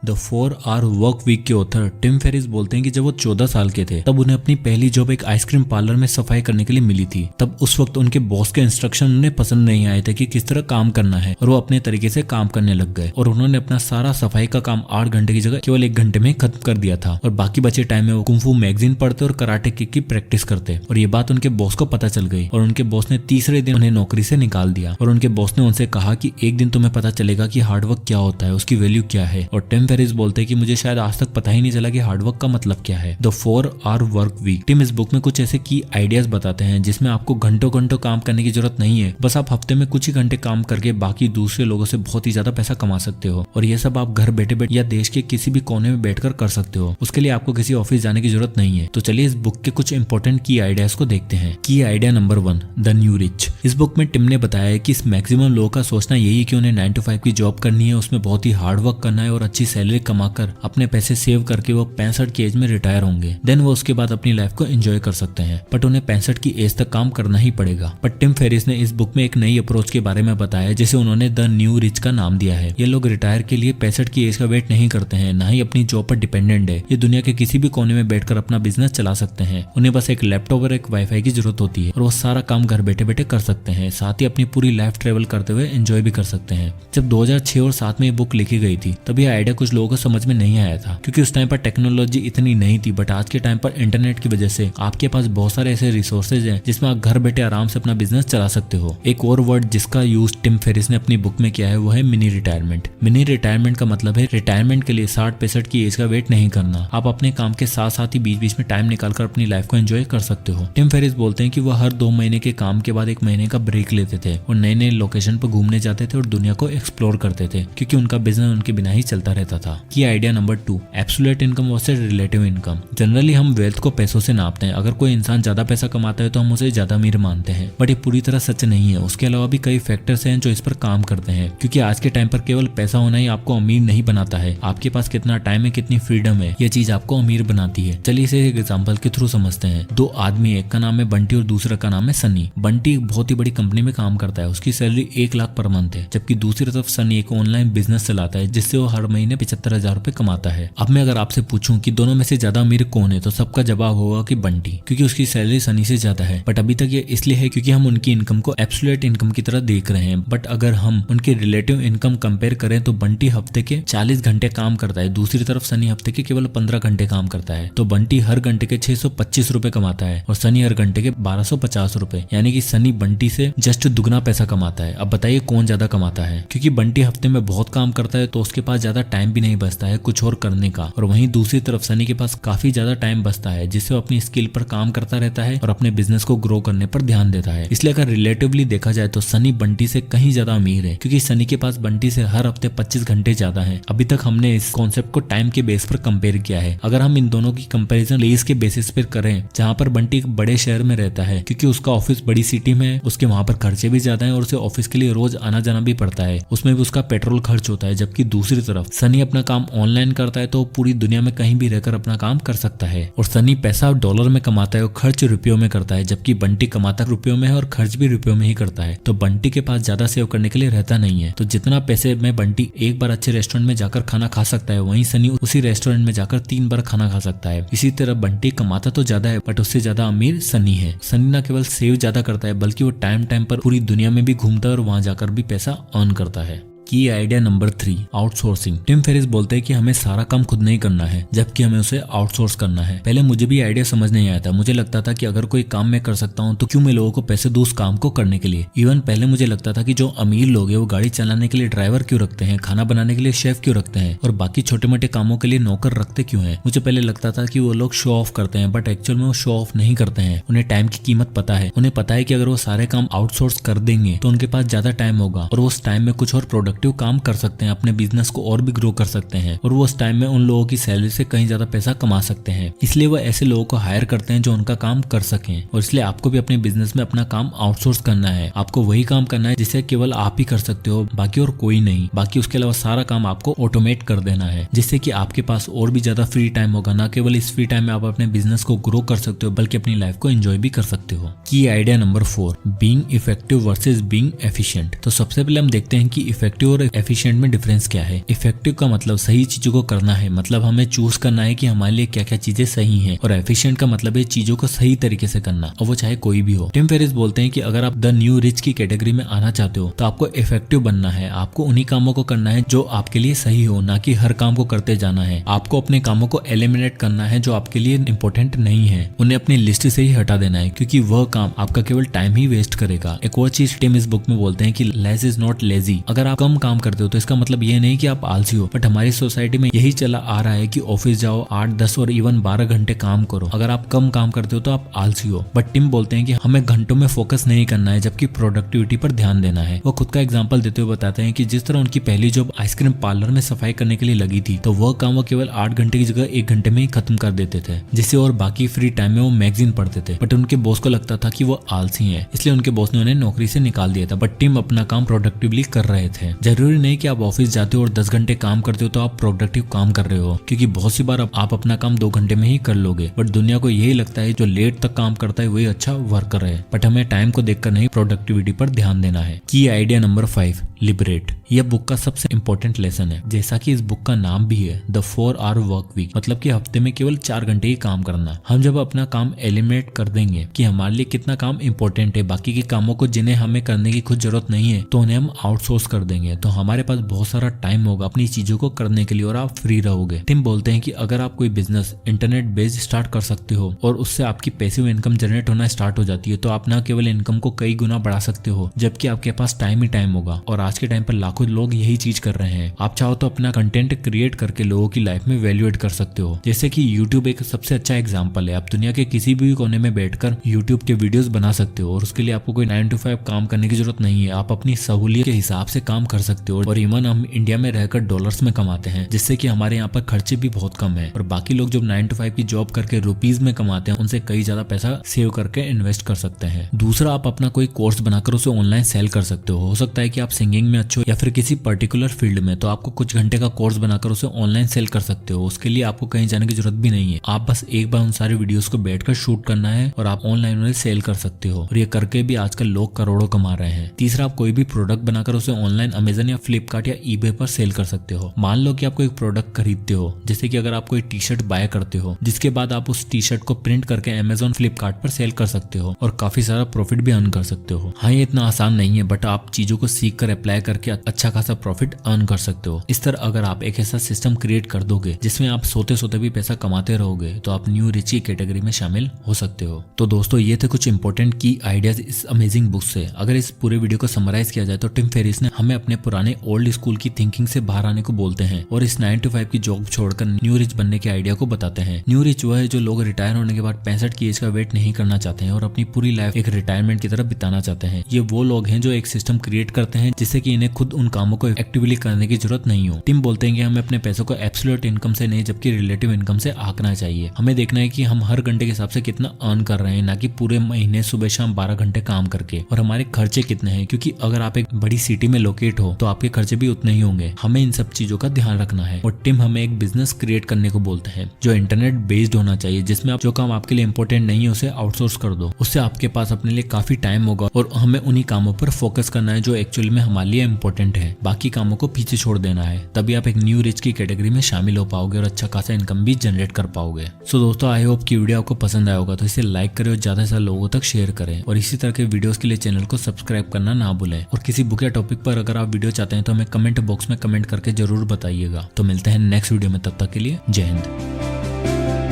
The 4 hour work week के author Tim Ferriss बोलते हैं कि जब वो 14 साल के थे तब उन्हें अपनी पहली जॉब एक आइसक्रीम पार्लर में सफाई करने के लिए मिली थी। तब उस वक्त उनके बॉस के इंस्ट्रक्शन उन्हें पसंद नहीं आए थे कि किस तरह काम करना है और वो अपने तरीके से काम करने लग गए और उन्होंने अपना सारा सफाई का काम 8 घंटे की जगह केवल 1 घंटे में खत्म कर दिया था और बाकी बचे टाइम में वो कुंफू मैगजीन पढ़ते और कराटे किक की प्रैक्टिस करते। और ये बात उनके बॉस को पता चल गई और उनके बॉस ने तीसरे दिन उन्हें नौकरी से निकाल दिया और उनके बॉस ने उनसे कहा कि एक दिन तुम्हें पता चलेगा कि हार्डवर्क क्या होता है, उसकी वैल्यू क्या है। और टिम फेरिस बोलते हैं कि मुझे शायद आज तक पता ही नहीं चला कि हार्डवर्क का मतलब क्या है। The 4 hour work week. Tim इस बुक में कुछ ऐसे की आइडियाज बताते हैं जिसमें आपको घंटों घंटों काम करने की जरूरत नहीं है, बस आप हफ्ते में कुछ ही घंटे काम करके बाकी दूसरे लोगों से बहुत ही ज्यादा पैसा कमा सकते हो। और ये सब आप घर बैठे बैठे या देश के किसी भी कोने में बैठकर कर सकते हो, उसके लिए आपको किसी ऑफिस जाने की जरूरत नहीं है। तो चलिए इस बुक के कुछ इंपॉर्टेंट की आइडियाज को देखते हैं। की idea number 1, the new rich. इस बुक में टिम ने बताया है कि इस मैक्सिमम लोगों का सोचना यही है कि उन्हें 9 to 5 की जॉब करनी है, उसमें बहुत ही हार्ड वर्क करना है और अच्छी सैलरी कमाकर अपने पैसे सेव करके वो 65 की एज में रिटायर होंगे। देन वो उसके बाद अपनी लाइफ को एंजॉय कर सकते हैं, बट उन्हें 65 की एज तक काम करना ही पड़ेगा। पर टिम फेरिस ने इस बुक में एक नई अप्रोच के बारे में बताया जिसे उन्होंने द न्यू रिच का नाम दिया है। ये लोग रिटायर के लिए 65 की एज का वेट नहीं करते हैं, ना ही अपनी जॉब पर डिपेंडेंट है। ये दुनिया के किसी भी कोने में बैठकर अपना बिजनेस चला सकते हैं। उन्हें बस एक लैपटॉप और एक वाईफाई की जरूरत होती है और वो सारा काम घर बैठे बैठे कर सकते हैं, साथ ही अपनी पूरी लाइफ ट्रेवल करते हुए एंजॉय भी कर सकते हैं। जब 2006 और 7 में ये बुक लिखी गई थी तब ये आइडिया कुछ लोगों को समझ में नहीं आया था क्योंकि उस टाइम पर टेक्नोलॉजी इतनी नहीं थी, बट आज के टाइम पर इंटरनेट की वजह से आपके पास बहुत सारे ऐसे रिसोर्सेज हैं जिसमें आप घर बैठे आराम से अपना बिजनेस चला सकते हो। एक और वर्ड जिसका यूज टिम फेरिस ने अपनी बुक में किया है वो है मिनी रिटायरमेंट। मिनी रिटायरमेंट का मतलब है रिटायरमेंट के लिए 60-65 की एज का वेट नहीं करना। आप अपने काम के साथ साथ ही बीच बीच में टाइम निकालकर अपनी लाइफ को एंजॉय कर सकते हो। टिम फेरिस बोलते हैं कि वो हर 2 महीने के काम के बाद 1 महीने का ब्रेक लेते थे और नए नए लोकेशन पर घूमने जाते थे और दुनिया को एक्सप्लोर करते थे क्योंकि उनका बिजनेस उनके बिना ही चलता रहता था। की idea number 2, absolute income versus relative income. Generally हम वेल्थ को पैसों से नापते हैं। अगर कोई इंसान ज्यादा पैसा कमाता है तो हम उसे ज्यादा अमीर मानते हैं, बट ये पूरी तरह सच नहीं है। उसके अलावा भी कई फैक्टर्स हैं जो इस पर काम करते हैं क्योंकि आज के टाइम पर केवल पैसा होना ही आपको अमीर नहीं बनाता है। आपके पास कितना टाइम है, कितनी फ्रीडम है, ये चीज आपको अमीर बनाती है। चलिए इसे एक एग्जांपल के थ्रू समझते हैं। 2 आदमी, एक का नाम है बंटी और दूसरा का नाम है सनी। बंटी एक बहुत ही बड़ी कंपनी में काम करता है, उसकी सैलरी 1 लाख पर मंथ है, जबकि दूसरी तरफ सनी एक ऑनलाइन बिजनेस चलाता है जिससे वो हर महीने 75,000 रुपए कमाता है। अब मैं अगर आपसे पूछूं कि दोनों में से ज्यादा अमीर कौन है तो सबका जवाब होगा कि बंटी, क्योंकि उसकी सैलरी सनी से ज्यादा है। बट अभी तक ये इसलिए है क्योंकि हम उनकी इनकम को एब्सोल्यूट इनकम की तरह देख रहे हैं। बट अगर हम उनकी रिलेटिव इनकम कंपेयर करें तो बंटी हफ्ते के 40 घंटे काम करता है, दूसरी तरफ सनी हफ्ते के केवल 15 घंटे काम करता है। तो बंटी हर घंटे के 625 रुपए कमाता है और सनी हर घंटे के 1250 रुपए, यानी कि सनी बंटी से जस्ट दुगना पैसा कमाता है। अब बताइए कौन ज्यादा कमाता है? क्योंकि बंटी हफ्ते में बहुत काम करता है तो उसके पास ज्यादा टाइम भी नहीं बचता है कुछ और करने का, और वहीं दूसरी तरफ सनी के पास काफी ज्यादा टाइम बचता है जिससे वो अपनी स्किल पर काम करता रहता है और अपने बिजनेस को ग्रो करने पर ध्यान देता है। इसलिए अगर रिलेटिवली देखा जाए तो सनी बंटी से कहीं ज्यादा अमीर है क्योंकि सनी के पास बंटी से हर हफ्ते 25 घंटे ज्यादा है। अभी तक हमने इस कॉन्सेप्ट को टाइम के बेस पर कंपेयर किया है। अगर हम इन दोनों की कंपैरिजन प्लेस के बेसिस पर करें, जहाँ पर बंटी एक बड़े शहर में रहता है क्योंकि उसका ऑफिस बड़ी सिटी में है, उसके वहां पर खर्चे भी ज्यादा है और उसे ऑफिस के लिए रोज आना जाना भी पड़ता है, उसमें भी उसका पेट्रोल खर्च होता है। जबकि दूसरी तरफ सनी अपना काम ऑनलाइन करता है तो पूरी दुनिया में कहीं भी रहकर अपना काम कर सकता है। और सनी पैसा डॉलर में कमाता है और खर्च रुपयों में करता है, जबकि बंटी कमाता रुपयों में है और खर्च भी रुपयों में ही करता है। तो बंटी के पास ज्यादा सेव करने के लिए रहता नहीं है। तो जितना पैसे में बंटी एक बार अच्छे रेस्टोरेंट में जाकर खाना खा सकता है, वहीं सनी उसी रेस्टोरेंट में जाकर 3 बार खाना खा सकता है। इसी तरह बंटी कमाता तो ज्यादा है बट उससे ज्यादा अमीर सनी है। सनी न केवल सेव ज्यादा करता है बल्कि वो टाइम टाइम पर पूरी दुनिया में भी घूमता है और वहां जाकर भी पैसा अर्न करता है। की idea number 3, outsourcing. Tim Ferriss बोलते हैं कि हमें सारा काम खुद नहीं करना है जबकि हमें उसे आउटसोर्स करना है। पहले मुझे भी आइडिया समझ नहीं आया था। मुझे लगता था कि अगर कोई काम मैं कर सकता हूँ तो क्यों मैं लोगों को पैसे दूं उस काम को करने के लिए। इवन पहले मुझे लगता था कि जो अमीर लोग हैं वो गाड़ी चलाने के लिए ड्राइवर क्यों रखते हैं, खाना बनाने के लिए शेफ क्यों रखते हैं और बाकी छोटे मोटे कामों के लिए नौकर रखते क्यों हैं। मुझे पहले लगता था कि वो लोग शो ऑफ करते हैं, बट एक्चुअल में वो शो ऑफ नहीं करते हैं। उन्हें टाइम की कीमत पता है। उन्हें पता है कि अगर वो सारे काम आउटसोर्स कर देंगे तो उनके पास ज्यादा टाइम होगा और वो उस टाइम में कुछ और प्रोडक्टिव काम कर सकते हैं, अपने बिजनेस को और भी ग्रो कर सकते हैं और वो उस टाइम में उन लोगों की सैलरी से कहीं ज्यादा पैसा कमा सकते हैं। इसलिए वो ऐसे लोगों को हायर करते हैं जो उनका काम कर सकें। और इसलिए आपको भी अपने बिजनेस में अपना काम आउटसोर्स करना है। आपको वही काम करना है जिसे केवल आप ही कर सकते हो, बाकी और कोई नहीं। बाकी उसके अलावा सारा काम आपको ऑटोमेट कर देना है जिससे कि आपके पास और भी ज्यादा फ्री टाइम होगा। ना केवल इस फ्री टाइम में आप अपने बिजनेस को ग्रो कर सकते हो बल्कि अपनी लाइफ को एंजॉय भी कर सकते हो। की idea number 4, being effective versus being efficient. तो सबसे पहले हम देखते हैं कि इफेक्टिव इफेक्टिव और एफिशिएंट में डिफरेंस क्या है। इफेक्टिव का मतलब सही चीजों को करना है, मतलब हमें चूज करना है कि हमारे लिए क्या क्या चीजें सही हैं, और एफिशिएंट का मतलब है चीजों को सही तरीके से करना, और वो चाहे कोई भी हो। टिम फेरिस बोलते हैं कि अगर आप द न्यू रिच की कैटेगरी में आना चाहते हो तो आपको इफेक्टिव बनना है। आपको उन्हीं कामों को करना है जो आपके लिए सही हो, ना कि हर काम को करते जाना है। आपको अपने कामों को एलिमिनेट करना है जो आपके लिए इंपॉर्टेंट नहीं है, उन्हें अपनी लिस्ट से ही हटा देना है, क्योंकि वह काम आपका केवल टाइम ही वेस्ट करेगा। एक और चीज टिम इस बुक में बोलते हैं कि लेस इज नॉट लेजी। अगर आप कम काम करते हो तो इसका मतलब ये नहीं कि आप आलसी हो, बट हमारी सोसाइटी में यही चला आ रहा है कि ऑफिस जाओ, 8, 10 और इवन 12 घंटे काम करो। अगर आप कम काम करते हो तो आप आलसी हो। बट टिम बोलते हैं कि हमें घंटों में फोकस नहीं करना है, जबकि प्रोडक्टिविटी पर ध्यान देना है। वो खुद का एग्जांपल देते हुए बताते हैं कि जिस तरह उनकी पहली जॉब आइसक्रीम पार्लर में सफाई करने के लिए लगी थी, तो वह काम वो केवल 8 घंटे की जगह 1 घंटे में ही खत्म कर देते थे, जिससे और बाकी फ्री टाइम में वो मैगजीन पढ़ते थे। बट उनके बॉस को लगता था कि वो आलसी है, इसलिए उनके बॉस ने उन्हें नौकरी से निकाल दिया था। बट टिम अपना काम प्रोडक्टिवली कर रहे थे। जरूरी नहीं कि आप ऑफिस जाते हो और 10 घंटे काम करते हो तो आप प्रोडक्टिव काम कर रहे हो, क्योंकि बहुत सी बार आप अपना काम 2 घंटे में ही कर लोगे। बट दुनिया को यही लगता है जो लेट तक काम करता है वही अच्छा वर्कर है। बट हमें टाइम को देखकर नहीं, प्रोडक्टिविटी पर ध्यान देना है। की आइडिया नंबर 5, लिबरेट। यह बुक का सबसे इंपॉर्टेंट लेसन है। जैसा कि इस बुक का नाम भी है, द 4 आवर वर्क वीक, मतलब कि हफ्ते में केवल 4 घंटे ही काम करना। हम जब अपना काम एलिमिनेट कर देंगे कि हमारे लिए कितना काम इंपॉर्टेंट है, बाकी के कामों को जिन्हें हमें करने की खुद जरूरत नहीं है, तो उन्हें हम आउटसोर्स कर देंगे, तो हमारे पास बहुत सारा टाइम होगा अपनी चीजों को करने के लिए और आप फ्री रहोगे। टिम बोलते हैं कि अगर आप कोई बिजनेस इंटरनेट बेस्ड स्टार्ट कर सकते हो और उससे आपकी पैसिव इनकम जनरेट होना स्टार्ट हो जाती है, तो आप ना केवल इनकम को कई गुना बढ़ा सकते हो, जबकि आपके पास टाइम ही टाइम होगा। और आज के टाइम पर लाखों लोग यही चीज कर रहे हैं। आप चाहो तो अपना कंटेंट क्रिएट करके लोगों की लाइफ में वैल्यू एड कर सकते हो, जैसे कि यूट्यूब एक सबसे अच्छा एग्जांपल है। आप दुनिया के किसी भी कोने में बैठकर यूट्यूब के वीडियोस बना सकते हो, और उसके लिए आपको कोई 9 to 5 काम करने की जरूरत नहीं है। आप अपनी सहूलियत के हिसाब से काम कर सकते हो। और इवन हम इंडिया में रहकर डॉलर्स में कमाते हैं, जिससे कि हमारे यहाँ पर खर्चे भी बहुत कम है। और बाकी लोग जो 9 to 5 की जॉब करके रुपीज में कमाते हैं, उनसे कई ज्यादा पैसा सेव करके इन्वेस्ट कर सकते हैं। दूसरा, आप अपना कोई कोर्स बनाकर उसे ऑनलाइन सेल कर सकते हो सकता है कि आप सिंगिंग में अच्छे हो या फिर किसी पर्टिकुलर फील्ड में, तो आपको कुछ घंटे का कोर्स बनाकर उसे ऑनलाइन सेल कर सकते हो। उसके लिए आपको कहीं जाने की जरूरत भी नहीं है। आप बस एक बार उन सारे वीडियोस को बैठकर शूट करना है और आप ऑनलाइन उन्हें सेल कर सकते हो। और ये करके भी आजकल लोग करोड़ों कमा रहे हैं। तीसरा, आप कोई भी प्रोडक्ट बनाकर उसे ऑनलाइन अमेजन या फ्लिपकार्ट या ईबे पर सेल कर सकते हो। मान लो कि आप कोई प्रोडक्ट खरीदते हो, जैसे कि अगर आप कोई टी शर्ट बाय करते हो, जिसके बाद आप उस टी शर्ट को प्रिंट करके अमेजन फ्लिपकार्ट पर सेल कर सकते हो और काफी सारा प्रॉफिट भी अर्न कर सकते हो। हाँ, ये इतना आसान नहीं है, बट आप चीजों को सीख कर अप्लाई करके अच्छा खासा प्रॉफिट अर्न कर सकते हो। इस तरह अगर आप एक ऐसा सिस्टम क्रिएट कर दोगे जिसमें आप सोते सोते भी पैसा कमाते रहोगे, तो आप न्यू रिच की कैटेगरी में शामिल हो सकते हो। तो दोस्तों, ये थे कुछ इंपॉर्टेंट की आइडियाज इस अमेजिंग बुक से। अगर इस पूरे वीडियो को समराइज किया जाए तो टिम फेरिस ने हमें अपने पुराने ओल्ड स्कूल की थिंकिंग से बाहर आने को बोलते हैं और इस 9 to 5 की जॉब छोड़कर न्यू रिच बनने के आइडिया को बताते हैं। न्यू रिच वो है जो लोग रिटायर होने के बाद 65 की एज का वेट नहीं करना चाहते हैं और अपनी पूरी लाइफ एक रिटायरमेंट की तरफ बिताना चाहते हैं। ये वो लोग हैं जो एक सिस्टम क्रिएट करते हैं जिससे कि इन्हें खुद उन कामों को एक्टिवली करने की जरूरत नहीं हो। टिम बोलते हैं कि हमें अपने पैसों को एब्सोल्यूट इनकम से नहीं, जबकि रिलेटिव इनकम से आंकना चाहिए। हमें देखना है कि हम हर घंटे के हिसाब से कितना अर्न कर रहे हैं, ना कि पूरे महीने सुबह शाम 12 घंटे काम करके। और हमारे खर्चे कितने हैं, क्योंकि अगर आप एक बड़ी सिटी में लोकेट हो तो आपके खर्चे भी उतने ही होंगे। हमें इन सब चीजों का ध्यान रखना है। और टिम हमें एक बिजनेस क्रिएट करने को बोलते हैं जो इंटरनेट बेस्ड होना चाहिए, जिसमें आप जो काम आपके लिए इंपॉर्टेंट नहीं है उसे आउटसोर्स कर दो। उससे आपके पास अपने लिए काफी टाइम होगा और हमें उन्हीं कामों पर फोकस करना है जो एक्चुअली में हमारे लिए इंपॉर्टेंट है। बाकी कामों को पीछे छोड़ देना है, तभी आप एक न्यू रिच की कैटेगरी में शामिल हो पाओगे और अच्छा खासा इनकम भी जनरेट कर पाओगे। सो दोस्तों, आई होप की वीडियो आपको पसंद आया होगा, तो इसे लाइक करें और ज्यादा से ज्यादा लोगों तक शेयर करें। और इसी तरह के वीडियोस के लिए चैनल को सब्सक्राइब करना ना भूलें। और किसी बुक या टॉपिक पर अगर आप वीडियो चाहते हैं तो हमें कमेंट बॉक्स में कमेंट करके जरूर बताइएगा। तो मिलते हैं नेक्स्ट वीडियो में, तब तक के लिए जय हिंद।